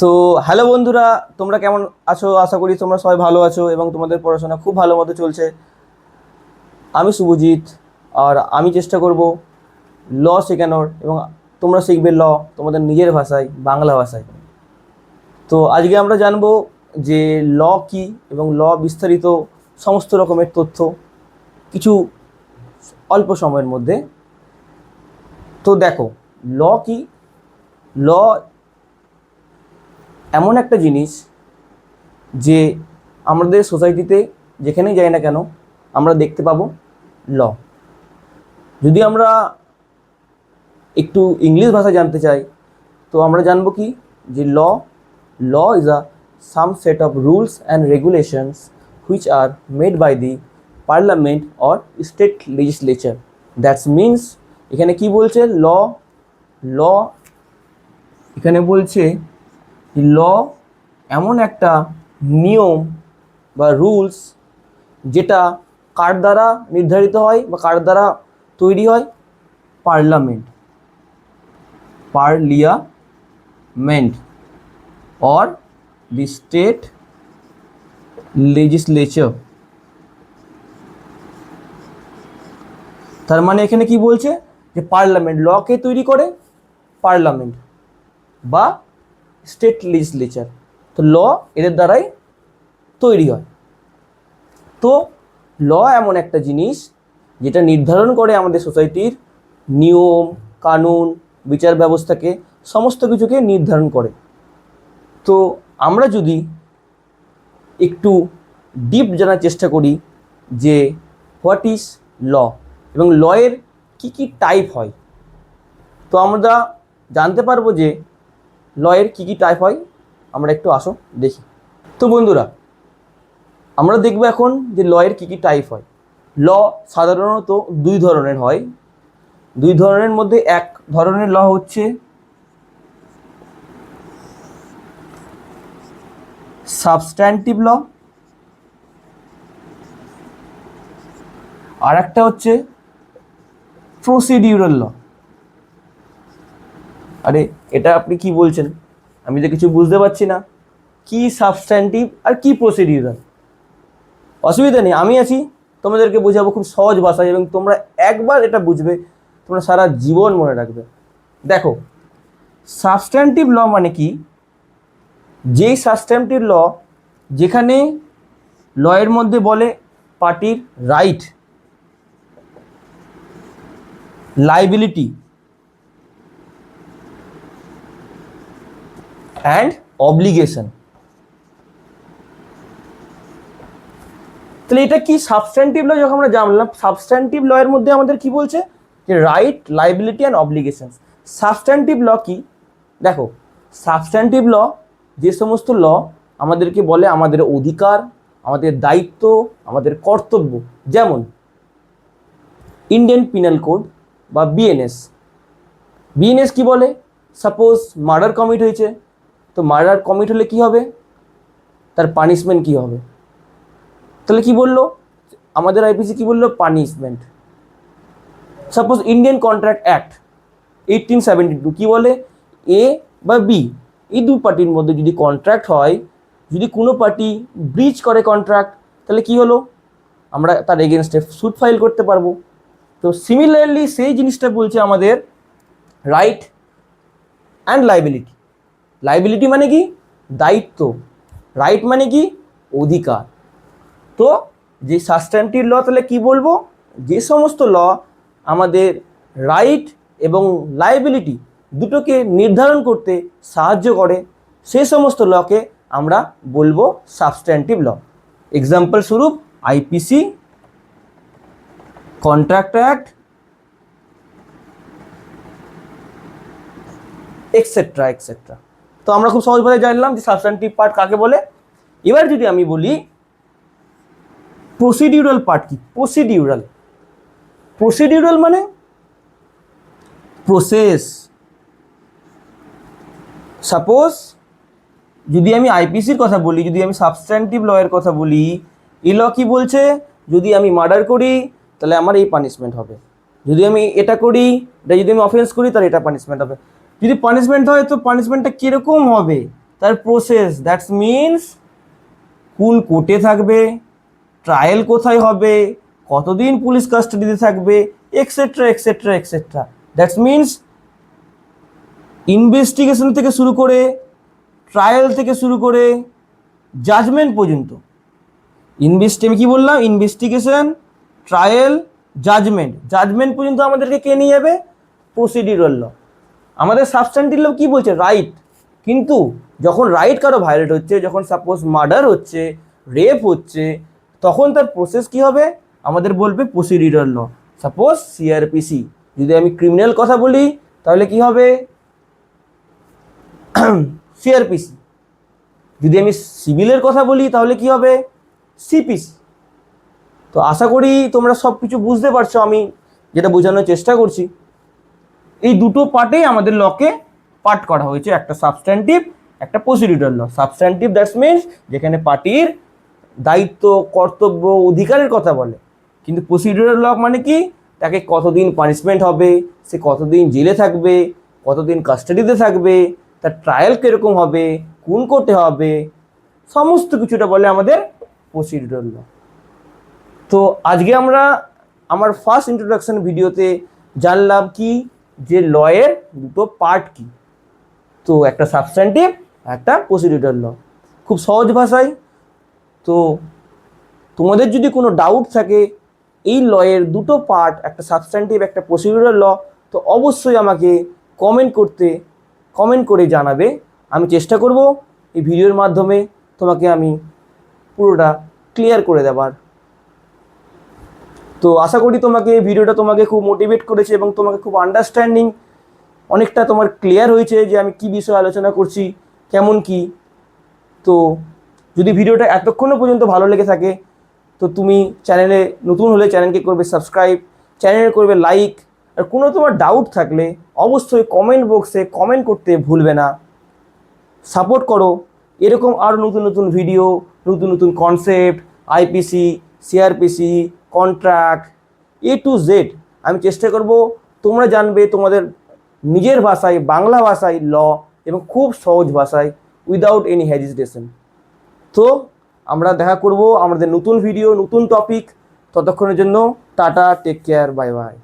তো হ্যালো বন্ধুরা, তোমরা কেমন আছো? আশা করি তোমরা সবাই ভালো আছো এবং তোমাদের পড়াশোনা খুব ভালো মতো চলছে। আমি শুভজিৎ, আর আমি চেষ্টা করব ল শেখানোর, এবং তোমরা শিখবে ল তোমাদের নিজের ভাষায়, বাংলা ভাষায়। তো আজকে আমরা জানবো যে ল কি এবং ল বিস্তারিত সমস্ত রকমের তথ্য কিছু অল্প সময়ের মধ্যে। তো দেখো, ল কি? ল এমন একটা জিনিস যে আমাদের সোসাইটিতে যেখানেই যাই না কেন আমরা দেখতে পাবো ল। যদি আমরা একটু ইংলিশ ভাষা জানতে চাই তো আমরা জানবো কি, যে law is a some set of rules and regulations which are made by the parliament or state legislature. That's means, এখানে কি বলছে? ল এখানে বলছে ল এমন একটা নিয়ম বা রুলস যেটা কার দ্বারা নির্ধারিত হয় বা কার দ্বারা তৈরি হয়? Parliament or the state legislature। তার মানে এখানে কি বলছে যে পার্লামেন্ট লকে তৈরি করে, পার্লামেন্ট বা স্টেট লেজিসলেচার। তো ল এদের দ্বারাই তৈরি হয়। তো ল এমন একটা জিনিস যেটা নির্ধারণ করে আমাদের সোসাইটির নিয়ম কানুন, বিচার ব্যবস্থাকে, সমস্ত কিছুকে নির্ধারণ করে। তো আমরা যদি একটু ডিপ জানার চেষ্টা করি যে হোয়াট ইজ ল এবং লয়ের কী কী টাইপ হয়, তো আমরা জানতে পারবো যে লয়ের কী কী টাইপ হয়। আমরা একটু আসো দেখি। তো বন্ধুরা, আমরা দেখব এখন যে লয়ের কী কী টাইপ হয়। ল সাধারণত দুই ধরনের হয়। দুই ধরনের মধ্যে এক ধরনের ল হচ্ছে সাবস্ট্যান্টিভ ল, আর একটা হচ্ছে প্রসিডিউরাল ল। আরে এটা আপনি কি বলছেন? আমি তো কিছু বুঝতে পারছি না। কি সাবস্ট্যান্টিভ আর কি প্রসিডিউরাল? অসুবিধা নেই, আমি আছি, তোমাদেরকে বোঝাবো খুব সহজ ভাষায়, এবং তোমরা একবার এটা বুঝবে তোমরা সারা জীবন মনে রাখবে। দেখো, সাবস্ট্যান্টিভ ল মানে কি? যেই সাবস্ট্যান্টিভ ল যেখানে লয়ের মধ্যে বলে পার্টির রাইট, লাইবিলিটি অ্যান্ড অব্লিগেশন। তাহলে এটা কি সাবস্ট্যান্টিভ ল? যখন আমরা জানলাম সাবস্ট্যান্টিভ ল এর মধ্যে আমাদের কি বলছে, যে right, liability and obligation. Substantive law কি? দেখো, সাবস্ট্যান্টিভ ল যে সমস্ত ল আমাদেরকে বলে আমাদের অধিকার, আমাদের দায়িত্ব, আমাদের কর্তব্য। যেমন ইন্ডিয়ান পিনাল কোড বা বিএনএস। বিএনএস কি বলে? সাপোজ মার্ডার কমিট হয়েছে, তো মার্ডার কমিট হলে কি হবে? তার পানিশমেন্ট কি হবে? তাহলে কি বললো আমাদের আইপিসি? কি বললো? Punishment. Suppose Indian contract act 1872 কি বলে? এ বা বি এই দু পার্টির মধ্যে যদি কন্ট্রাক্ট হয়, যদি কোনো পার্টি ব্রিচ করে কন্ট্রাক্ট, তাহলে কি হলো? আমরা তার এগেনস্টে সুট ফাইল করতে পারবো। তো সিমিলারলি সেই জিনিসটা বলছে আমাদের রাইট অ্যান্ড লাইবিলিটি। লাইবিলিটি মানে কি? দায়িত্ব। রাইট মানে কি? অধিকার। তো যে সাবস্ট্যান্টিভ ল, তাহলে কি বলবো? যে সমস্ত ল আমাদের রাইট এবং লাইবিলিটি দুটোকে নির্ধারণ করতে সাহায্য করে, সেই সমস্ত লকে আমরা বলবো সাবস্ট্যান্টিভ ল। এক্সাম্পল স্বরূপ IPC, contract act, etcetera etcetera. তো আমরা খুব সহজভাবে জানলাম যে সাবস্ট্যান্টিভ পার্ট কাকে বলে। এবার যদি আমি বলি প্রসিডিউরাল পার্ট কি? প্রসিডিউরাল মানে প্রসেস। সাপোজ যদি আমি আইপিসির কথা বলি, যদি আমি সাবস্ট্যান্টিভ লয়ের কথা বলি, এই ল কি বলছে? যদি আমি মার্ডার করি তাহলে আমার এই পানিশমেন্ট হবে, যদি আমি এটা করি, এটা যদি আমি অফেন্স করি তাহলে এটা পানিশমেন্ট হবে। যদি পানিশমেন্ট হয় তো পানিশমেন্টটা কীরকম হবে? তার প্রসেস, দ্যাটস মিনস কোন কোর্টে থাকবে, ট্রায়াল কোথায় হবে, কতদিন পুলিশ কাস্টাডিতে থাকবে, etcetera etcetera etcetera. That's means investigation থেকে শুরু করে, ট্রায়াল থেকে শুরু করে, জাজমেন্ট পর্যন্ত। আমি কি বললাম? ইনভেস্টিগেশন, ট্রায়াল, জাজমেন্ট পর্যন্ত আমাদেরকে কে নিয়ে যাবে? প্রসিডিউরাল ল। আমাদের সাবস্ট্যান্টিভ ল কি বলছে? রাইট। কিন্তু যখন রাইট কারো ভায়োলেট হচ্ছে, যখন সাপোজ মার্ডার হচ্ছে, রেপ হচ্ছে, তখন তার প্রসেস কি হবে? আমাদের বলবে প্রসিডিউরাল ল। সাপোজ সিআরপিসি, যদি আমি ক্রিমিনাল কথা বলি তাহলে কি হবে? সিআরপিসি। যদি আমি সিভিলের কথা বলি তাহলে কি হবে? সিপিসি। তো আশা করি তোমরা সব কিছু বুঝতে পারছো আমি যেটা বোঝানোর চেষ্টা করছি। এই দুটো পার্টেই আমাদের লকে পার্ট করা হয়েছে, একটা সাবস্ট্যান্টিভ, একটা procedural law. Substantive that's means যেখানে পার্টির দায়িত্ব, কর্তব্য, অধিকারের কথা বলে। কিন্তু প্রসিডিউরাল ল মানে কি? তাকে কতদিন পানিশমেন্ট হবে, সে কতদিন জেলে থাকবে, কতদিন কাস্টাডিতে থাকবে, তার ট্রায়াল কীরকম হবে, কোন কোর্টে হবে, সমস্ত কিছুটা বলে আমাদের প্রসিডিউরাল ল। তো আজকে আমরা আমার ফার্স্ট ইন্ট্রোডাকশন ভিডিওতে জানলাম কি যে লয়ের দুটো পার্ট কি। তো একটা সাবস্ট্যান্টিভ, একটা প্রসিডিউরাল ল, খুব সহজ ভাষায়। তো তোমাদের যদি কোনো ডাউট থাকে এই লয়ের দুটো পার্ট, একটা সাবস্ট্যান্টিভ, একটা প্রসিডিউরাল ল, তো অবশ্যই আমাকে কমেন্ট করে জানাবে। আমি চেষ্টা করব এই ভিডিওর মাধ্যমে তোমাকে আমি পুরোটা ক্লিয়ার করে দেবার। তো আশা করি এই ভিডিওটা তোমাকে খুব মোটিভেট করেছে এবং তোমাকে খুব আন্ডারস্ট্যান্ডিং অনেকটা তোমার ক্লিয়ার হয়েছে যে আমি কি বিষয়ে আলোচনা করছি, কেমন কি। তো যদি ভিডিওটা এতক্ষণও পর্যন্ত ভালো লেগে থাকে তো তুমি চ্যানেলে নতুন হলে চ্যানেলকে করবে সাবস্ক্রাইব, চ্যানেলে করবে লাইক। আর কোনো তোমার ডাউট থাকলে অবশ্যই কমেন্ট বক্সে কমেন্ট করতে ভুলবে না। সাপোর্ট করো এরকম আরও নতুন নতুন ভিডিও, নতুন নতুন concept, IPC, CrPC, contract, A to Z আমি চেষ্টা করব তোমরা জানবে তোমাদের নিজের ভাষায়, বাংলা ভাষায় ল, এবং খুব সহজ ভাষায়, উইদাউট এনি হেজিটেশন। তো আমরা দেখা করব আমাদের নতুন ভিডিও, নতুন টপিক। ততক্ষণের জন্য tata, take care, bye by.